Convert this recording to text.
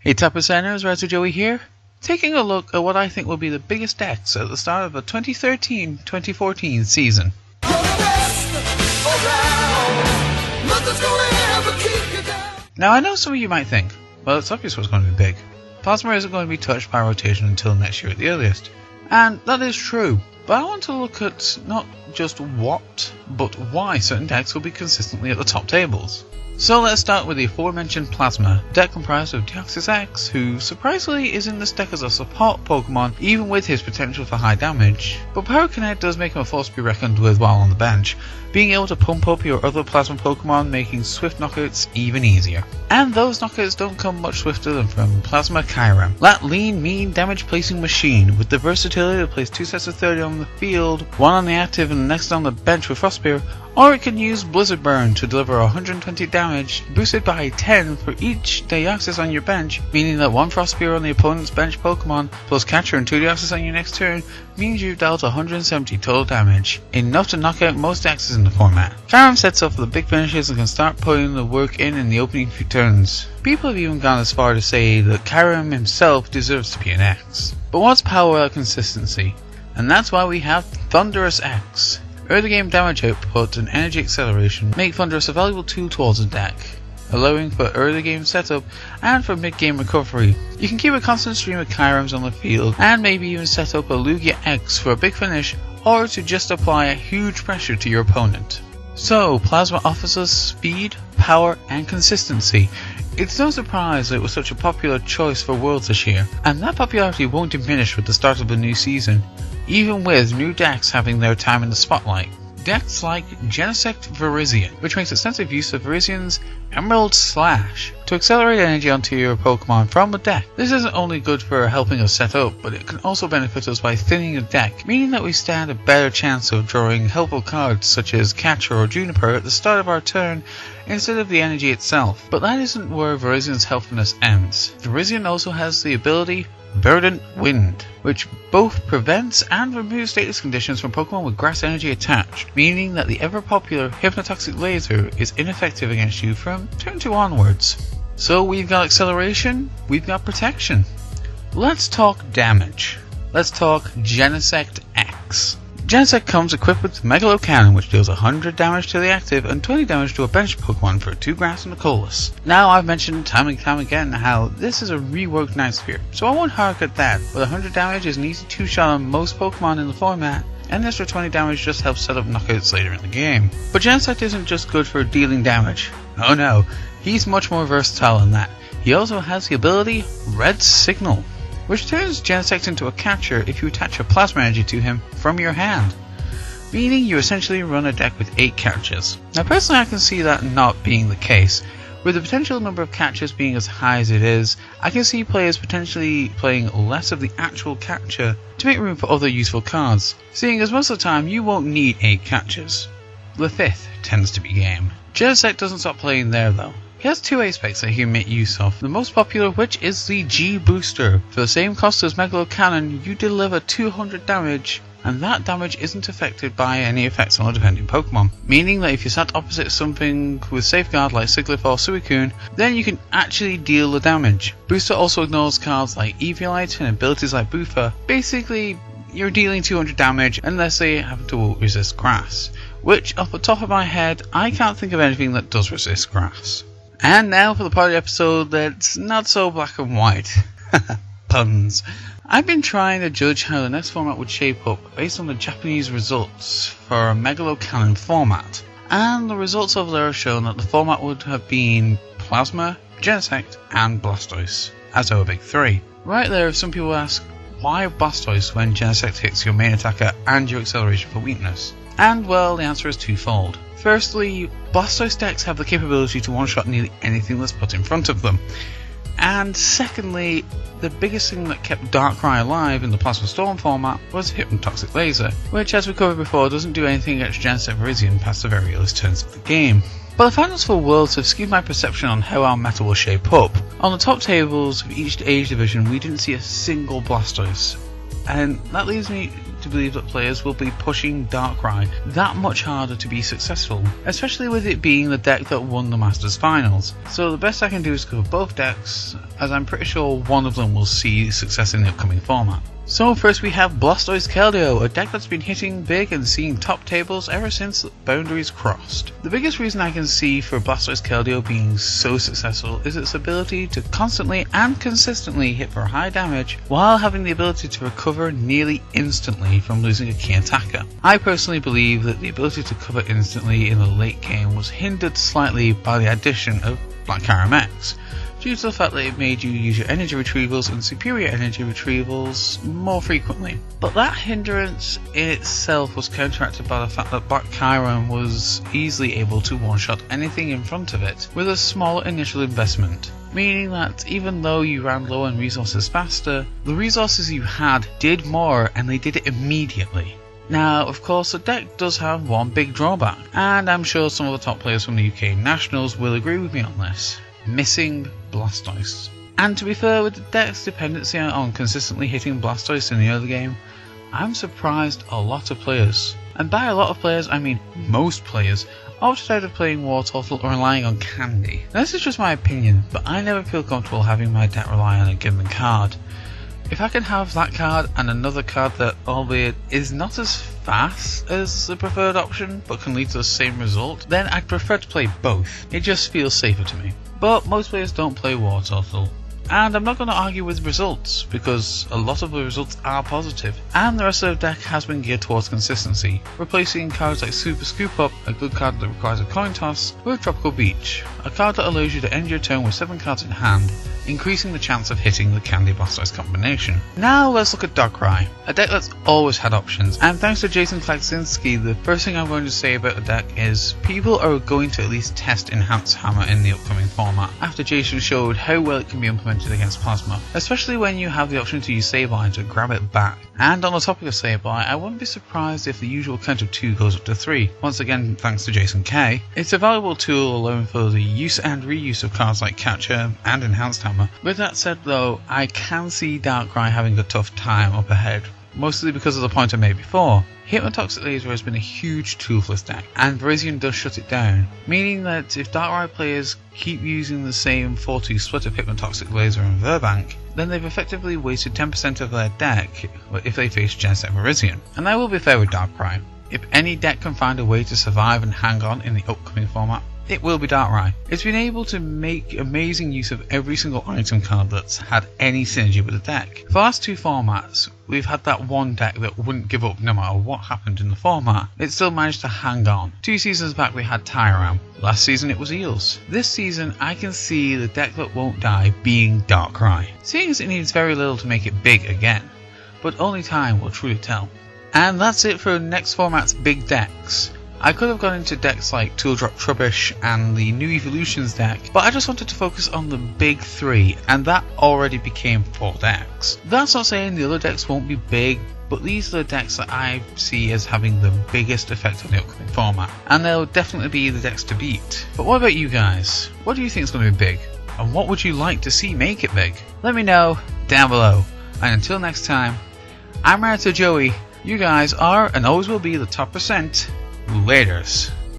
Hey Top Percenters, Razor Joey here, taking a look at what I think will be the biggest decks at the start of the 2013-2014 season. Now I know some of you might think, well it's obvious what's going to be big. Plasma isn't going to be touched by rotation until next year at the earliest. And that is true, but I want to look at not just what, but why certain decks will be consistently at the top tables. So let's start with the aforementioned Plasma, deck comprised of Deoxys X, who surprisingly is in this deck as a support Pokemon even with his potential for high damage, but Pyrokinet does make him a force to be reckoned with while on the bench, being able to pump up your other Plasma Pokemon, making swift knockouts even easier. And those knockouts don't come much swifter than from Plasma Kyurem, that lean, mean, damage placing machine with the versatility to place 2 sets of 30 on the field, 1 on the active and the next on the bench with Frost Spear, or it can use Blizzard Burn to deliver 120 damage, boosted by 10 for each Deoxys on your bench, meaning that 1 Frost Spear on the opponent's bench Pokemon, plus Catcher and 2 Deoxys on your next turn, means you've dealt 170 total damage, enough to knock out most X's in the format. Kyurem sets up for the big finishes and can start putting the work in the opening few turns. People have even gone as far to say that Kyurem himself deserves to be an X. But what's power without consistency? And that's why we have Thunderous X. Early game damage output and energy acceleration make Thunderous a valuable tool towards the deck, allowing for early game setup and for mid game recovery. You can keep a constant stream of Kyurems on the field and maybe even set up a Lugia X for a big finish or to just apply a huge pressure to your opponent. So Plasma offers us speed, power and consistency. It's no surprise that it was such a popular choice for Worlds this year, and that popularity won't diminish with the start of the new season, even with new decks having their time in the spotlight. Decks like Genesect Virizion, which makes extensive use of Virizion's Emerald Slash to accelerate energy onto your Pokemon from the deck. This isn't only good for helping us set up, but it can also benefit us by thinning the deck, meaning that we stand a better chance of drawing helpful cards such as Catcher or Juniper at the start of our turn instead of the energy itself. But that isn't where Virizion's helpfulness ends. Virizion also has the ability Verdant Wind, which both prevents and removes status conditions from Pokemon with grass energy attached, meaning that the ever popular Hypnotoxic Laser is ineffective against you from turn 2 onwards. So we've got acceleration, we've got protection. Let's talk damage. Let's talk Genesect X. Genesect comes equipped with Megalo Cannon, which deals 100 damage to the active and 20 damage to a bench Pokemon for 2 grass and a colorless. Now I've mentioned time and time again how this is a reworked Night Sphere, so I won't hark at that, but 100 damage is an easy 2-shot on most Pokemon in the format, and this for 20 damage just helps set up knockouts later in the game. But Genesect isn't just good for dealing damage. Oh no, he's much more versatile than that. He also has the ability Red Signal, which turns Genesect into a catcher if you attach a plasma energy to him from your hand, meaning you essentially run a deck with 8 catchers. Now personally I can see that not being the case. With the potential number of catchers being as high as it is, I can see players potentially playing less of the actual catcher to make room for other useful cards, seeing as most of the time you won't need 8 catchers. The 5th tends to be game. Genesect doesn't stop playing there though. He has 2 aspects that he can make use of, the most popular of which is the G Booster. For the same cost as Megalo Cannon, you deliver 200 damage, and that damage isn't affected by any effects on the defending Pokemon, meaning that if you're sat opposite something with Safeguard like Sigilyph or Suicune, then you can actually deal the damage. Booster also ignores cards like Eviolite and abilities like Boofer. Basically, you're dealing 200 damage unless they happen to resist grass, which off the top of my head, I can't think of anything that does resist grass. And now for the part of the episode that's not so black and white. Puns. I've been trying to judge how the next format would shape up based on the Japanese results for a Megalo Cannon format. And the results over there have shown that the format would have been Plasma, Genesect and Blastoise as our big 3. Right there, some people ask, why Blastoise when Genesect hits your main attacker and your acceleration for weakness? And well, the answer is twofold. Firstly, Blastoise decks have the capability to one-shot nearly anything that's put in front of them. And secondly, the biggest thing that kept Darkrai alive in the Plasma Storm format was Hypnotoxic Laser, which as we covered before doesn't do anything against Genesect Virizion past the very earliest turns of the game. But the finals for Worlds have skewed my perception on how our meta will shape up. On the top tables of each age division we didn't see a single Blastoise, and that leaves me to believe that players will be pushing Darkrai that much harder to be successful, especially with it being the deck that won the Masters Finals. So the best I can do is cover both decks as I'm pretty sure one of them will see success in the upcoming format. So first we have Blastoise Keldeo, a deck that's been hitting big and seeing top tables ever since boundaries crossed. The biggest reason I can see for Blastoise Keldeo being so successful is its ability to constantly and consistently hit for high damage while having the ability to recover nearly instantly from losing a key attacker. I personally believe that the ability to cover instantly in the late game was hindered slightly by the addition of Black Kyurem X, due to the fact that it made you use your energy retrievals and superior energy retrievals more frequently. But that hindrance in itself was counteracted by the fact that Black Kyurem was easily able to one-shot anything in front of it with a small initial investment, meaning that even though you ran low on resources faster, the resources you had did more and they did it immediately. Now, of course, the deck does have one big drawback, and I'm sure some of the top players from the UK Nationals will agree with me on this: missing Blastoise. And to be fair, with the deck's dependency on consistently hitting Blastoise in the early game, I'm surprised a lot of players, and by a lot of players I mean most players, opted out of playing Wartortle or relying on Candy. Now, this is just my opinion, but I never feel comfortable having my deck rely on a given card. If I can have that card and another card that, albeit is not as fast as the preferred option but can lead to the same result, then I'd prefer to play both. It just feels safer to me. But most players don't play Wartortle, and I'm not going to argue with results because a lot of the results are positive, and the rest of the deck has been geared towards consistency, replacing cards like Super Scoop Up, a good card that requires a coin toss, with Tropical Beach, a card that allows you to end your turn with 7 cards in hand, increasing the chance of hitting the Candy Blastoise combination. Now let's look at Darkrai, a deck that's always had options, and thanks to Jason Klaksinski, the first thing I'm going to say about the deck is people are going to at least test Enhanced Hammer in the upcoming format, after Jason showed how well it can be implemented against Plasma, especially when you have the option to use Sableye to grab it back. And on the topic of Sableye, I wouldn't be surprised if the usual count of 2 goes up to 3, once again thanks to Jason K. It's a valuable tool allowing for the use and reuse of cards like Catcher and Enhanced Hammer. With that said though, I can see Darkrai having a tough time up ahead, mostly because of the point I made before. Hypnotoxic Laser has been a huge tool for this deck, and Virizion does shut it down, meaning that if Darkrai players keep using the same 4-2 split of Hypnotoxic Laser and Verbank, then they've effectively wasted 10% of their deck if they face Genset Virizion. And I will be fair with Darkrai. If any deck can find a way to survive and hang on in the upcoming format, it will be Darkrai. It's been able to make amazing use of every single item card that's had any synergy with the deck. For the last 2 formats, we've had that one deck that wouldn't give up no matter what happened in the format. It still managed to hang on. 2 seasons back we had Tyram. Last season it was Eels. This season I can see the deck that won't die being Darkrai, seeing as it needs very little to make it big again, but only time will truly tell. And that's it for next format's big decks. I could have gone into decks like Tool Drop Trubbish and the New Evolutions deck, but I just wanted to focus on the big 3, and that already became 4 decks. That's not saying the other decks won't be big, but these are the decks that I see as having the biggest effect on the upcoming format, and they'll definitely be the decks to beat. But what about you guys? What do you think is going to be big? And what would you like to see make it big? Let me know down below. And until next time, I'm Rarito Joey. You guys are and always will be the top percent. Laters.